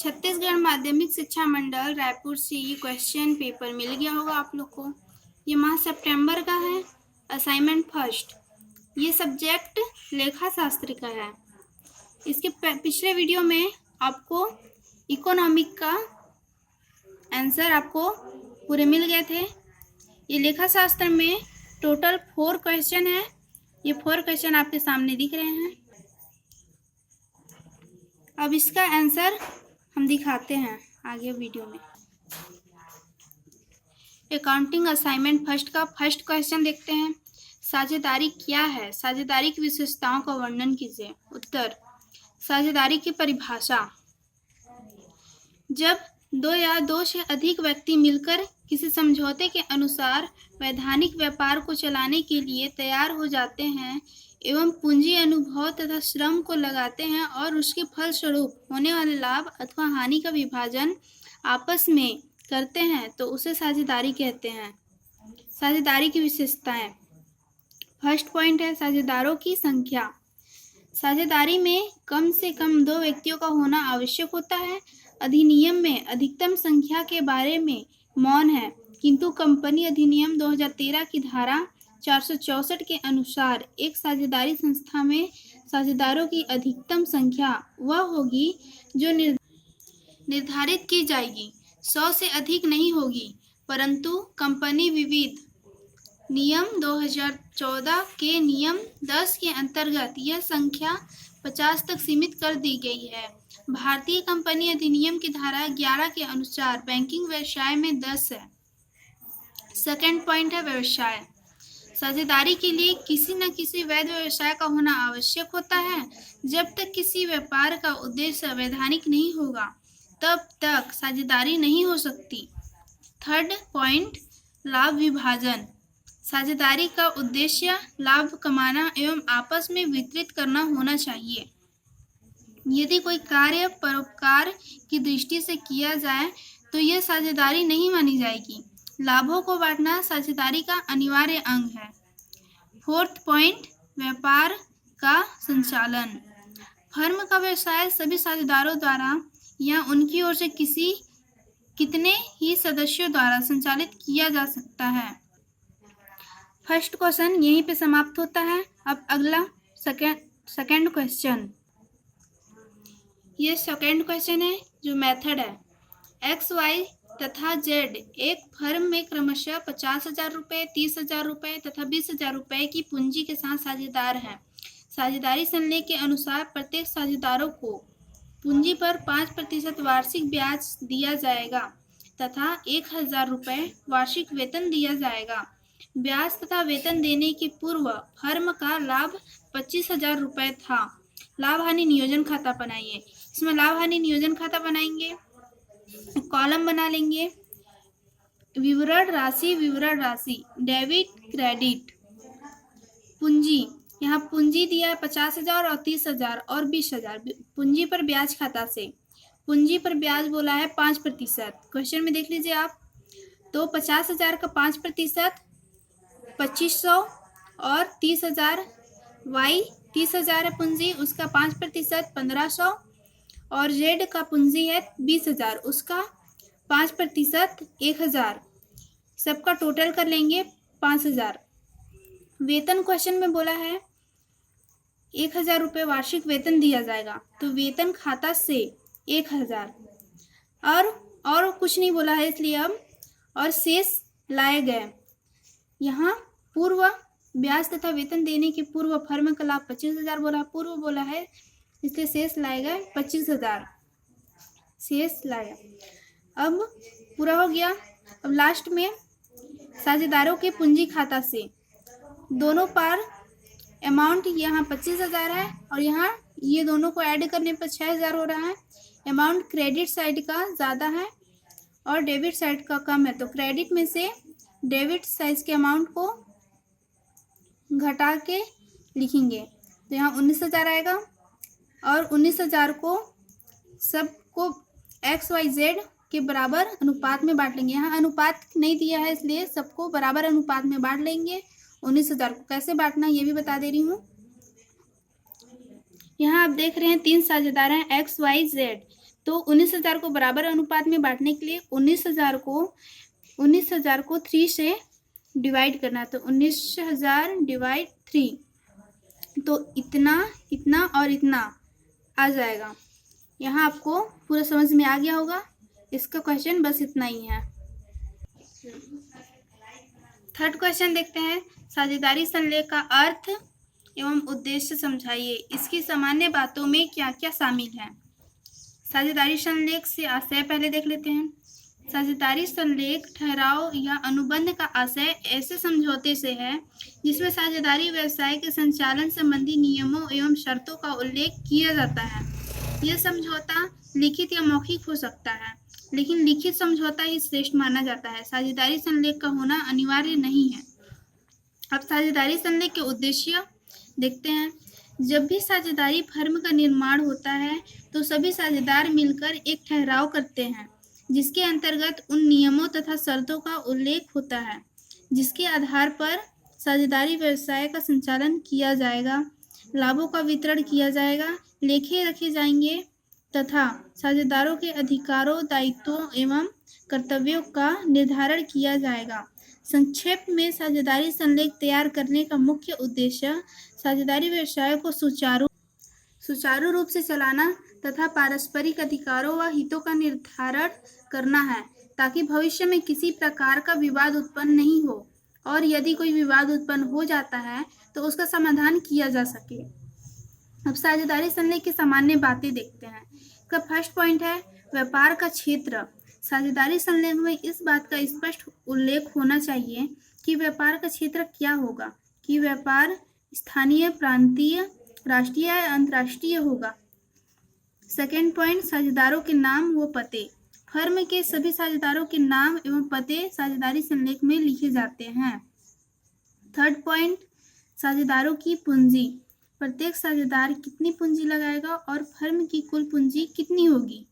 छत्तीसगढ़ माध्यमिक शिक्षा मंडल रायपुर से ये क्वेश्चन पेपर मिल गया होगा आप लोग को। ये माह सितंबर का है। असाइनमेंट फर्स्ट, ये सब्जेक्ट लेखा शास्त्र का है। इसके पिछले वीडियो में आपको इकोनॉमिक का आंसर आपको पूरे मिल गए थे। ये लेखा शास्त्र में टोटल 4 क्वेश्चन है। ये 4 क्वेश्चन आपके सामने दिख रहे हैं। अब इसका आंसर हम दिखाते हैं आगे वीडियो में। अकाउंटिंग असाइनमेंट फर्स्ट का फर्स्ट क्वेश्चन देखते हैं। साझेदारी क्या है? साझेदारी की विशेषताओं का वर्णन कीजिए। उत्तर, साझेदारी की परिभाषा, जब 2 या 2 से अधिक व्यक्ति मिलकर किसी समझौते के अनुसार वैधानिक व्यापार को चलाने के लिए तैयार हो जाते हैं एवं पूंजी, अनुभव तथा श्रम को लगाते हैं और उसके फलस्वरूप होने वाले लाभ अथवा हानि का विभाजन आपस में करते हैं तो उसे साझेदारी कहते हैं। साझेदारी की विशेषताएं, फर्स्ट पॉइंट है साझेदारों की संख्या। साझेदारी में कम से कम 2 व्यक्तियों का होना आवश्यक होता है। अधिनियम में अधिकतम संख्या के बारे में मौन है, किंतु कंपनी अधिनियम 2013 की धारा 464 के अनुसार एक साझेदारी संस्था में साझेदारों की अधिकतम संख्या वह होगी जो निर्धारित की जाएगी। 100 से अधिक नहीं होगी, परंतु कंपनी विविध नियम 2014 के नियम 10 के अंतर्गत यह संख्या 50 तक सीमित कर दी गई है। भारतीय कंपनी अधिनियम की धारा 11 के अनुसार बैंकिंग व्यवसाय में 10 है। सेकंड पॉइंट है व्यवसाय। साझेदारी के लिए किसी न किसी वैध व्यवसाय का होना आवश्यक होता है। जब तक किसी व्यापार का उद्देश्य वैधानिक नहीं होगा तब तक साझेदारी नहीं हो सकती। थर्ड पॉइंट, लाभ विभाजन। साझेदारी का उद्देश्य लाभ कमाना एवं आपस में वितरित करना होना चाहिए। यदि कोई कार्य परोपकार की दृष्टि से किया जाए तो यह साझेदारी नहीं मानी जाएगी। लाभों को बांटना साझेदारी का अनिवार्य अंग है। फोर्थ पॉइंट, व्यापार का संचालन। फर्म का व्यवसाय सभी साझेदारों द्वारा या उनकी ओर से कितने ही सदस्यों द्वारा संचालित किया जा सकता है। फर्स्ट क्वेश्चन यहीं पे समाप्त होता है। अब अगला सेकंड क्वेश्चन। ये सेकंड क्वेश्चन है जो मेथड है। एक्स, वाई तथा जेड एक फर्म में क्रमशः 50,000 रुपये, 30,000 रुपये तथा 20,000 रुपये की पूंजी के साथ साझेदार हैं। साझेदारी संलेख के अनुसार प्रत्येक साझेदारों को पूंजी पर 5% वार्षिक ब्याज दिया जाएगा तथा 1,000 रुपये वार्षिक वेतन दिया जाएगा। ब्याज तथा वेतन देने के पूर्व फर्म का लाभ 25,000 रुपये था। लाभ हानि नियोजन खाता बनाइए। इसमें लाभ हानि नियोजन खाता बनाएंगे, कॉलम बना लेंगे। विवरण राशि, डेबिट क्रेडिट। पूंजी, यहाँ पूंजी दिया है 50,000 और 30,000 और 20,000। पूंजी पर ब्याज खाता से पूंजी पर ब्याज बोला है 5%। क्वेश्चन में देख लीजिए आप, तो 50,000 का 5% 2500 और 30,000, वाई 30,000 है पूंजी, उसका 5% 1500 और जेड का पूंजी है 20,000, उसका 5% 1,000। सबका टोटल कर लेंगे 5,000। वेतन क्वेश्चन में बोला है 1,000 रुपये वार्षिक वेतन दिया जाएगा, तो वेतन खाता से 1,000 और कुछ नहीं बोला है, इसलिए अब और शेष लाए गए। यहाँ पूर्व ब्याज तथा वेतन देने के पूर्व फर्म का लाभ 25,000 बोला, पूर्व बोला है, इसलिए शेष लाए गए 25,000 शेष लाया। अब पूरा हो गया। अब लास्ट में साझेदारों के पूंजी खाता से दोनों पर अमाउंट यहाँ 25,000 है और यहाँ ये दोनों को ऐड करने पर 6,000 हो रहा है। अमाउंट क्रेडिट साइड का ज़्यादा है और डेबिट साइड का कम है, तो क्रेडिट में से डेबिट साइड के अमाउंट को घटा के लिखेंगे, तो यहाँ 19,000 आएगा और 19,000 को सबको एक्स, वाई, जेड के बराबर अनुपात में बांट लेंगे। यहाँ अनुपात नहीं दिया है इसलिए सबको बराबर अनुपात में बांट लेंगे। 19,000 को कैसे बांटना ये भी बता दे रही हूँ। यहाँ आप देख रहे हैं 3 साझेदार हैं एक्स, वाई, जेड। तो 19,000 को बराबर अनुपात में बांटने के लिए 19,000 को 3 से डिवाइड करना है। तो 19,000 डिवाइड 3, तो इतना, इतना और इतना आ जाएगा। यहाँ आपको पूरा समझ में आ गया होगा। इसका क्वेश्चन बस इतना ही है। थर्ड क्वेश्चन देखते हैं। साझेदारी संलेख का अर्थ एवं उद्देश्य समझाइए। इसकी सामान्य बातों में क्या क्या शामिल है। साझेदारी संलेख से आशय पहले देख लेते हैं। साझेदारी संलेख ठहराव या अनुबंध का आशय ऐसे समझौते से है जिसमें साझेदारी व्यवसाय के संचालन संबंधी नियमों एवं शर्तों का उल्लेख किया जाता है। यह समझौता लिखित या मौखिक हो सकता है, लेकिन लिखित समझौता ही श्रेष्ठ माना जाता है। साझेदारी संलेख का होना अनिवार्य नहीं है। अब साझेदारी संलेख के उद्देश्य देखते हैं। जब भी साझेदारी फर्म का निर्माण होता है तो सभी साझेदार मिलकर एक ठहराव करते हैं जिसके अंतर्गत उन नियमों तथा शर्तों का उल्लेख होता है जिसके आधार पर साझेदारी व्यवसाय का संचालन किया जाएगा, लाभों का वितरण किया जाएगा, लेखे रखे जाएंगे तथा साझेदारों के अधिकारों, दायित्वों एवं कर्तव्यों का निर्धारण किया जाएगा। संक्षेप में साझेदारी संलेख तैयार करने का मुख्य उद्देश्य साझेदारी व्यवसाय को सुचारू रूप से चलाना तथा पारस्परिक अधिकारों व हितों का निर्धारण करना है ताकि भविष्य में किसी प्रकार का विवाद उत्पन्न नहीं हो, और यदि कोई विवाद उत्पन्न हो जाता है तो उसका समाधान किया जा सके। अब साझेदारी संलेख की सामान्य बातें देखते हैं। इसका फर्स्ट पॉइंट है व्यापार का क्षेत्र। साझेदारी संलेख में इस बात का स्पष्ट उल्लेख होना चाहिए कि व्यापार का क्षेत्र क्या होगा, कि व्यापार स्थानीय, प्रांतीय, राष्ट्रीय या अंतर्राष्ट्रीय होगा। सेकेंड पॉइंट साझेदारों के नाम व पते। फर्म के सभी साझेदारों के नाम एवं पते साझेदारी संलेख में लिखे जाते हैं। थर्ड पॉइंट साझेदारों की पूंजी। प्रत्येक साझेदार कितनी पूंजी लगाएगा और फर्म की कुल पूंजी कितनी होगी।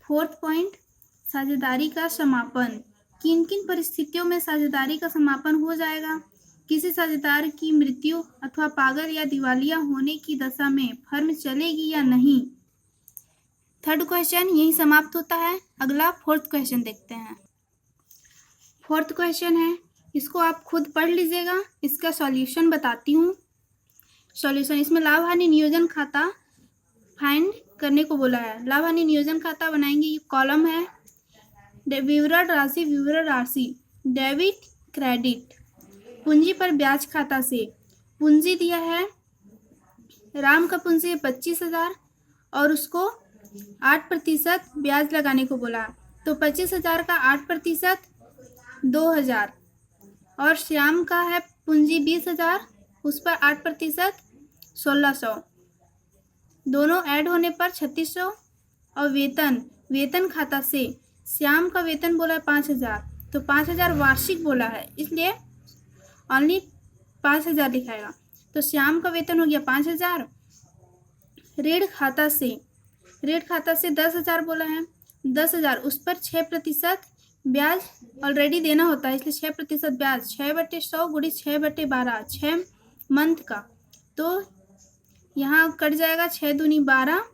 फोर्थ पॉइंट साझेदारी का समापन। किन किन परिस्थितियों में साझेदारी का समापन हो जाएगा। किसी साझेदार की मृत्यु अथवा पागल या दिवालिया होने की दशा में फर्म चलेगी या नहीं। थर्ड क्वेश्चन यही समाप्त होता है। अगला फोर्थ क्वेश्चन देखते हैं। फोर्थ क्वेश्चन है, इसको आप खुद पढ़ लीजिएगा। इसका सॉल्यूशन बताती हूँ। सॉल्यूशन, इसमें लाभ हानि नियोजन खाता फाइंड करने को बोला है। लाभ हानि नियोजन खाता बनाएंगे। ये कॉलम है विवरण राशि, डेबिट क्रेडिट। पूंजी पर ब्याज खाता से पूंजी दिया है, राम का पूंजी है 25,000 और उसको 8% ब्याज लगाने को बोला। तो 25,000 का 8% 2,000, और श्याम का है पूंजी 20,000, उस पर 8% 1,600, दोनों ऐड होने पर 3,600। और वेतन खाता से श्याम का वेतन बोला है 5,000, तो 5,000 वार्षिक बोला है, इसलिए ओनली 5,000 लिखाएगा। तो श्याम का वेतन हो गया 5,000। ऋण खाता से 10,000 बोला है, 10,000 उस पर 6% ब्याज ऑलरेडी देना होता है, इसलिए 6% ब्याज 6/100 गुणित 6/12, 6 मंथ का। तो यहाँ कट जाएगा 6 दूनी 12,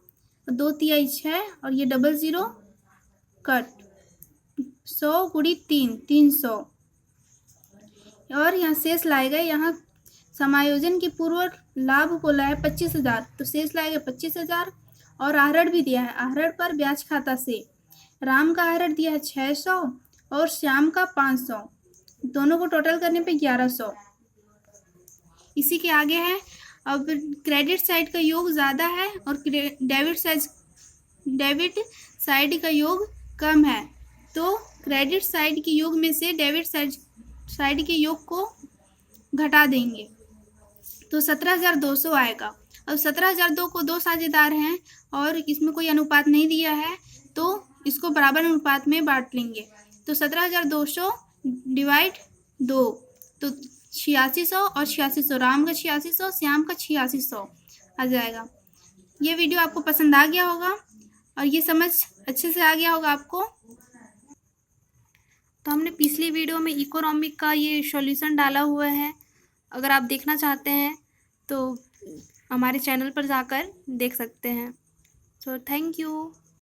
2 तिहाई 6 और ये 00 कट, 100 गुणित 3 300, और यहाँ शेष लाएगा। यहाँ समायोजन की पूर्व लाभ बोला है 25,000, तो शेष लाएगा 25,000। और आहरण भी दिया है। आहरण पर ब्याज खाता से राम का आहरण दिया है 600 और श्याम का 500, दोनों को टोटल करने पे 1100। इसी के आगे है, अब क्रेडिट साइड का योग ज़्यादा है और डेबिट साइड का योग कम है, तो क्रेडिट साइड के योग में से डेबिट साइड के योग को घटा देंगे, तो 17,200 आएगा। अब 17,002 को 2 साझेदार हैं और इसमें कोई अनुपात नहीं दिया है, तो इसको बराबर अनुपात में बांट लेंगे। तो 17,200 डिवाइड 2, तो 8600 और 8600, राम का 8600, श्याम का 8600 आ जाएगा। ये वीडियो आपको पसंद आ गया होगा और ये समझ अच्छे से आ गया होगा आपको। तो हमने पिछली वीडियो में इकोनॉमिक का ये सॉल्यूशन डाला हुआ है, अगर आप देखना चाहते हैं तो हमारे चैनल पर जाकर देख सकते हैं। So thank you.